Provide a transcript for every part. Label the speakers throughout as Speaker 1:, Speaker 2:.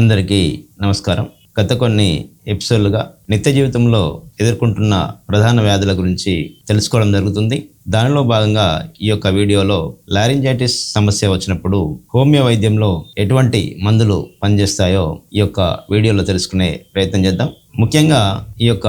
Speaker 1: అందరికీ నమస్కారం. గత కొన్ని ఎపిసోడ్లుగా నిత్య జీవితంలో ఎదుర్కొంటున్న ప్రధాన వ్యాధుల గురించి తెలుసుకోవడం జరుగుతుంది. దానిలో భాగంగా ఈ యొక్క వీడియోలో లారింజైటిస్ సమస్య వచ్చినప్పుడు హోమియో వైద్యంలో ఎటువంటి మందులు పనిచేస్తాయో ఈ యొక్క వీడియోలో తెలుసుకునే ప్రయత్నం చేద్దాం. ముఖ్యంగా ఈ యొక్క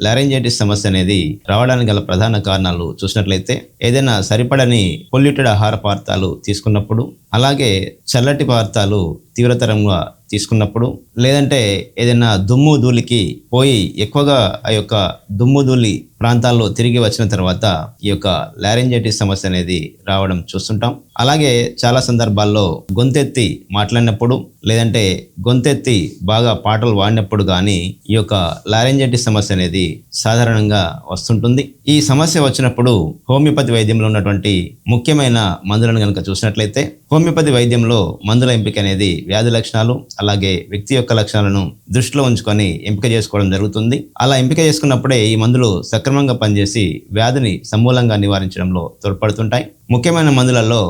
Speaker 1: లారింజైటిస్ సమస్య అనేది రావడానికి గల ప్రధాన కారణాలు చూసినట్లయితే ఏదైనా సరిపడని పొల్యూటెడ్ ఆహార పదార్థాలు తీసుకున్నప్పుడు, అలాగే చల్లటి పదార్థాలు తీవ్రతరంగా తీసుకున్నప్పుడు, లేదంటే ఏదైనా దుమ్ము ధూళికి పోయి ఎక్కువగా ఆ యొక్క దుమ్ము ధూళి ప్రాంతాల్లో తిరిగి వచ్చిన తర్వాత ఈ యొక్క లారింజైటిస్ సమస్య అనేది రావడం చూస్తుంటాం. అలాగే చాలా సందర్భాల్లో గొంతెత్తి మాట్లాడినప్పుడు, లేదంటే గొంతెత్తి బాగా పాటలు పాడినప్పుడు కానీ ఈ యొక్క లారింజైటిస్ సమస్య అనేది సాధారణంగా వస్తుంటుంది. ఈ సమస్య వచ్చినప్పుడు హోమియోపతి వైద్యంలో ఉన్నటువంటి ముఖ్యమైన మందులను కనుక చూసినట్లయితే, హోమియోపతి వైద్యంలో మందుల ఎంపిక అనేది వ్యాధి లక్షణాలు అలాగే వ్యక్తి యొక్క లక్షణాలను దృష్టిలో ఉంచుకొని ఎంపిక చేసుకోవడం జరుగుతుంది. అలా ఎంపిక చేసుకున్నప్పుడే ఈ మందులు సక్రమంగా పనిచేసి వ్యాధిని సమూలంగా నివారించడంలో తోడ్పడుతుంటాయి. ముఖ్యమైన మందులలో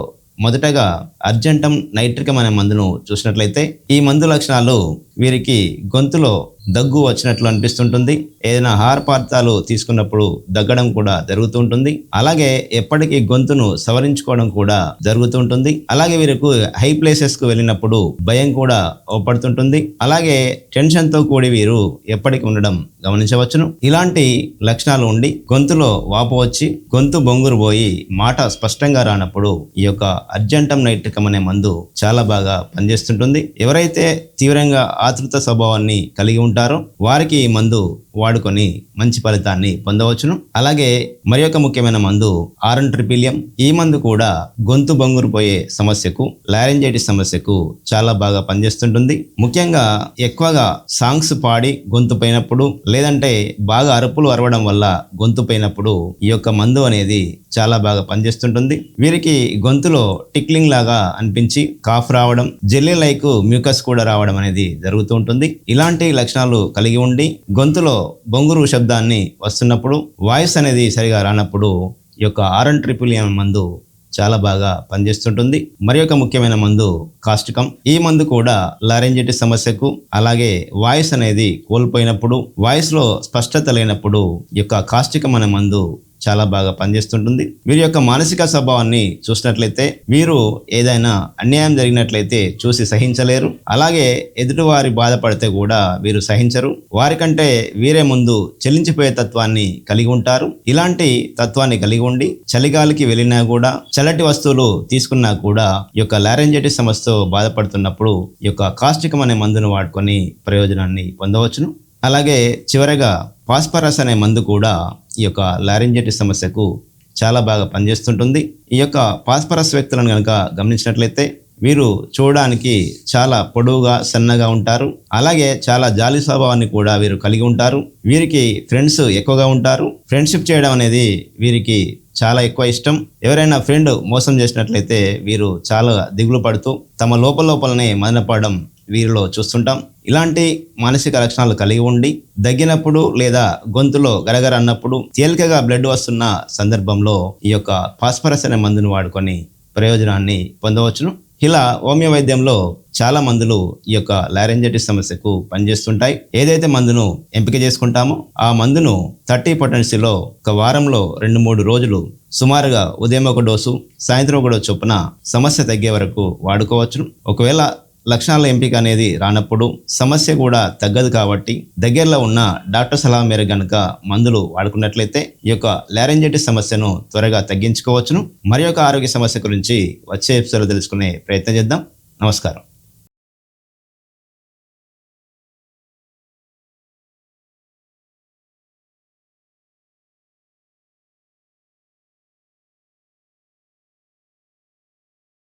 Speaker 1: మొదటగా అర్జెంటమ్ నైట్రికం అనే మందును చూసినట్లయితే, ఈ మందు లక్షణాలు వీరికి గొంతులో దగ్గు వచ్చినట్లు అనిపిస్తుంటుంది. ఏదైనా ఆహార పదార్థాలు తీసుకున్నప్పుడు దగ్గడం కూడా జరుగుతూ ఉంటుంది. అలాగే ఎప్పటికీ గొంతును సవరించుకోవడం కూడా జరుగుతూ ఉంటుంది. అలాగే వీరికి హై ప్లేసెస్ కు వెళ్ళినప్పుడు భయం కూడా ఓపడుతుంటుంది. అలాగే టెన్షన్ తో కూడి వీరు ఎప్పటికీ ఉండడం గమనించవచ్చును. ఇలాంటి లక్షణాలు ఉండి గొంతులో వాపు వచ్చి గొంతు బొంగురు పోయి మాట స్పష్టంగా రానప్పుడు ఈ యొక్క అర్జెంటమ్ నైట్రికం అనే మందు చాలా బాగా పనిచేస్తుంటుంది. ఎవరైతే తీవ్రంగా ఆతృత స్వభావాన్ని కలిగి ఉంటారో వారికి ఈ మందు వాడుకొని మంచి ఫలితాన్ని పొందవచ్చును. అలాగే మరి ఒక ముఖ్యమైన మందు ఆర్ఎన్-ట్రిప్లియం. ఈ మందు కూడా గొంతు బొంగురు పోయే సమస్యకు, లారింజైటిస్ సమస్యకు చాలా బాగా పనిచేస్తుంటుంది. ముఖ్యంగా ఎక్కువగా సాంగ్స్ పాడి గొంతు పోయినప్పుడు, లేదంటే బాగా అరుపులు అరవడం వల్ల గొంతు పోయినప్పుడు ఈ యొక్క మందు అనేది చాలా బాగా పనిచేస్తుంటుంది. వీరికి గొంతులో టిక్లింగ్ లాగా అనిపించి కాఫ్ రావడం, జెల్లీ లైక్ మ్యూకస్ కూడా రావడం అనేది జరుగుతూ ఉంటుంది. ఇలాంటి లక్షణాలు కలిగి ఉండి గొంతులో బొంగురు శబ్దాన్ని వస్తున్నప్పుడు, వాయిస్ అనేది సరిగా రానప్పుడు ఈ యొక్క ఆర్ఎన్-ట్రిప్లియం మందు చాలా బాగా పనిచేస్తుంటుంది. మరి ఒక ముఖ్యమైన మందు కాస్టికం. ఈ మందు కూడా లారింజైటిస్ సమస్యకు, అలాగే వాయిస్ అనేది కోల్పోయినప్పుడు, వాయిస్ లో స్పష్టత లేనప్పుడు ఈ యొక్క కాస్టికం అనే మందు చాలా బాగా పనిచేస్తుంటుంది. వీరి యొక్క మానసిక స్వభావాన్ని చూసినట్లయితే వీరు ఏదైనా అన్యాయం జరిగినట్లయితే చూసి సహించలేరు. అలాగే ఎదుటివారి బాధపడితే కూడా వీరు సహించరు. వారికంటే వీరే ముందు చెల్లించిపోయే తత్వాన్ని కలిగి ఉంటారు. ఇలాంటి తత్వాన్ని కలిగి ఉండి చలిగాలికి వెళ్ళినా కూడా, చల్లటి వస్తువులు తీసుకున్నా కూడా ఈ యొక్క లారింజైటిస్ సమస్యతో బాధపడుతున్నప్పుడు ఈ యొక్క కాస్టికం అనే మందును వాడుకొని ప్రయోజనాన్ని పొందవచ్చును. అలాగే చివరగా ఫాస్ఫరస్ అనే మందు కూడా ఈ యొక్క లారింజైటిస్ సమస్యకు చాలా బాగా పనిచేస్తుంటుంది. ఈ యొక్క ఫాస్ఫరస్ వ్యక్తులను కనుక గమనించినట్లయితే వీరు చూడడానికి చాలా పొడవుగా సన్నగా ఉంటారు. అలాగే చాలా జాలి స్వభావాన్ని కూడా వీరు కలిగి ఉంటారు. వీరికి ఫ్రెండ్స్ ఎక్కువగా ఉంటారు. ఫ్రెండ్షిప్ చేయడం అనేది వీరికి చాలా ఎక్కువ ఇష్టం. ఎవరైనా ఫ్రెండ్ మోసం చేసినట్లయితే వీరు చాలా దిగులు పడుతూ తమ లోపలనే మదనపడడం వీరిలో చూస్తుంటాం. ఇలాంటి మానసిక లక్షణాలు కలిగి ఉండి దగ్గినప్పుడు లేదా గొంతులో గరగర అన్నప్పుడు తేలికగా బ్లడ్ వస్తున్న సందర్భంలో ఈ యొక్క ఫాస్ఫరస్ అనే మందును వాడుకొని ప్రయోజనాన్ని పొందవచ్చును. ఇలా హోమియో వైద్యంలో చాలా మందులు ఈ యొక్క లారింజైటిస్ సమస్యకు పనిచేస్తుంటాయి. ఏదైతే మందును ఎంపిక చేసుకుంటామో ఆ మందును 30 పొటెన్సీలో ఒక వారంలో 2-3 రోజులు సుమారుగా ఉదయం ఒక డోసు, సాయంత్రం ఒక డోసు చొప్పున సమస్య తగ్గే వరకు వాడుకోవచ్చును. ఒకవేళ లక్షణాల ఎంపిక అనేది రానప్పుడు సమస్య కూడా తగ్గదు కాబట్టి దగ్గరలో ఉన్న డాక్టర్ సలహా మేరకు గనుక మందులు వాడుకున్నట్లయితే ఈ యొక్క లారింజైటిస్ సమస్యను త్వరగా తగ్గించుకోవచ్చును. మరి ఒక ఆరోగ్య సమస్య గురించి వచ్చే ఎపిసోడ్లో తెలుసుకునే ప్రయత్నం చేద్దాం. నమస్కారం.